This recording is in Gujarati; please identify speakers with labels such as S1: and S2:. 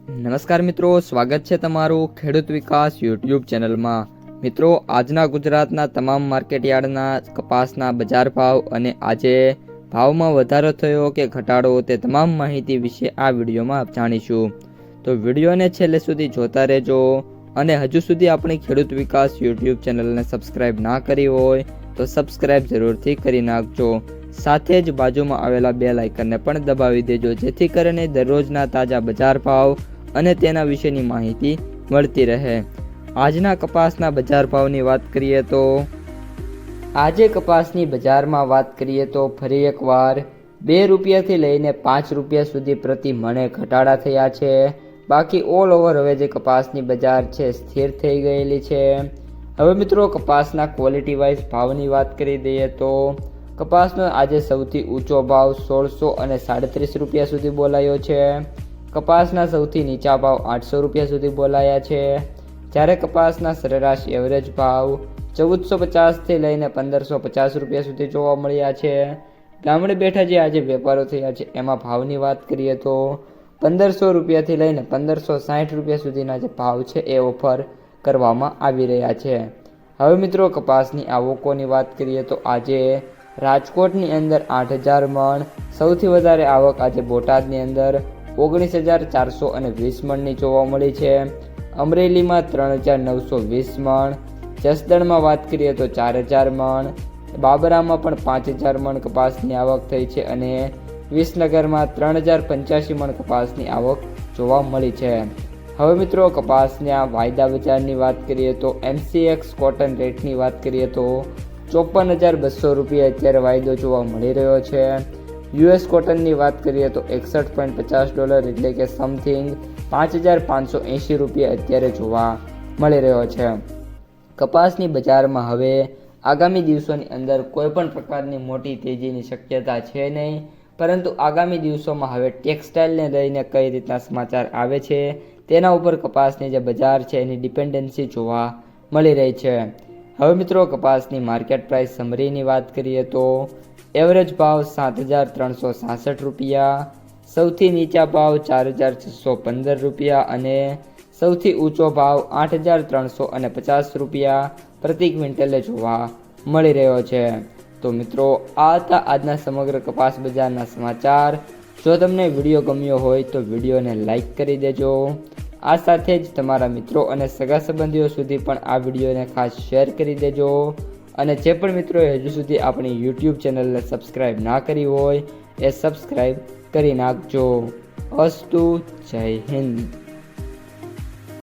S1: નમસ્કાર મિત્રો, સ્વાગત છે તમારું ખેડૂત વિકાસ યુટ્યુબ ચેનલમાં। મિત્રો, આજના ગુજરાતના તમામ માર્કેટયાર્ડના કપાસના બજાર ભાવ અને આજે ભાવમાં વધારો થયો કે ઘટાડો તે તમામ માહિતી વિશે આ વિડીયોમાં જાણીશું। તો વિડીયોને છેલ્લે સુધી જોતા રહેજો અને હજુ સુધી આપણી ખેડૂત વિકાસ યુટ્યુબ ચેનલને સબસ્ક્રાઇબ ના કરી હોય તો સબસ્ક્રાઇબ જરૂરથી કરી નાખજો। સાથે જ બાજુમાં આવેલા બેલ આઇકનને પણ દબાવી દેજો જેથી કરીને દરરોજના તાજા બજાર ભાવ અને તેના વિશેની માહિતી મળતી રહે। આજના કપાસના બજાર ભાવની વાત કરીએ તો આજે કપાસની બજારમાં વાત કરીએ તો ફરી એકવાર 2 રૂપિયાથી લઈને 5 રૂપિયા સુધી પ્રતિ મણે ઘટાડા થયા છે। બાકી ઓલ ઓવર હવે જે કપાસની બજાર છે સ્થિર થઈ ગયેલી છે। હવે મિત્રો કપાસના ક્વોલિટી વાઇઝ ભાવની વાત કરી દઈએ તો કપાસનો આજે સૌથી ઊંચો ભાવ 1600 અને 37 રૂપિયા સુધી બોલાયો છે। કપાસના સૌથી નીચા ભાવ 800 રૂપિયા સુધી બોલાયા છે, જ્યારે કપાસના સરેરાશ એવરેજ ભાવ 1450થી લઈને 1550 રૂપિયા સુધી જોવા મળ્યા છે। ગામડે બેઠા જે આજે વેપારો થયા છે એમાં ભાવની વાત કરીએ તો 1500 રૂપિયાથી લઈને 1560 રૂપિયા સુધીના જે ભાવ છે એ ઓફર કરવામાં આવી રહ્યા છે। હવે મિત્રો કપાસની આવકોની વાત કરીએ તો આજે રાજકોટની અંદર 8000 મણ, સૌથી વધારે આવક આજે બોટાદની અંદર 19,420 મણની જોવા મળી છે। અમરેલીમાં 3,920 મણ, જસદણમાં વાત કરીએ તો 4,000 મણ, બાબરામાં પણ 5,000 મણ કપાસની આવક થઈ છે અને વિસનગરમાં 3,085 મણ કપાસની આવક જોવા મળી છે। હવે મિત્રો કપાસના વાયદા બજારની વાત કરીએ તો MCX કોટન રેટની વાત કરીએ તો 54,200 રૂપિયા અત્યારે વાયદો જોવા મળી રહ્યો છે। US કોટનની વાત કરીએ તો $61.50 એટલે કે સમથિંગ 5,580 રૂપિયા અત્યારે જોવા મળી રહ્યો છે। કપાસની બજારમાં હવે આગામી દિવસોની અંદર કોઈ પણ પ્રકારની મોટી તેજીની શક્યતા છે નહીં, પરંતુ આગામી દિવસોમાં હવે ટેક્સટાઇલને લઈને કઈ રીતના સમાચાર આવે છે તેના ઉપર કપાસની જે બજાર છે એની ડિપેન્ડન્સી જોવા મળી રહી છે। હવે મિત્રો કપાસની માર્કેટ પ્રાઇસ સમરીની વાત કરીએ તો એવરેજ ભાવ 7,366 રૂપિયા, સૌથી નીચા ભાવ 4,615 રૂપિયા અને સૌથી ઊંચો ભાવ 8,350 રૂપિયા પ્રતિ ક્વિન્ટલે જોવા મળી રહ્યો છે। તો મિત્રો આ હતા આજના સમગ્ર કપાસ બજારના સમાચાર। જો તમને વિડીયો ગમ્યો હોય તો વિડીયોને લાઈક કરી દેજો। આ સાથે જ તમારા મિત્રો અને સગા સંબંધીઓ સુધી પણ આ વિડીયોને ખાસ શેર કરી દેજો અને જે પણ મિત્રોએ હજુ સુધી આપણી યુટ્યુબ ચેનલને સબસ્ક્રાઇબ ના કરી હોય એ સબસ્ક્રાઇબ કરી નાખજો। અસ્તુ, જય હિન્દ।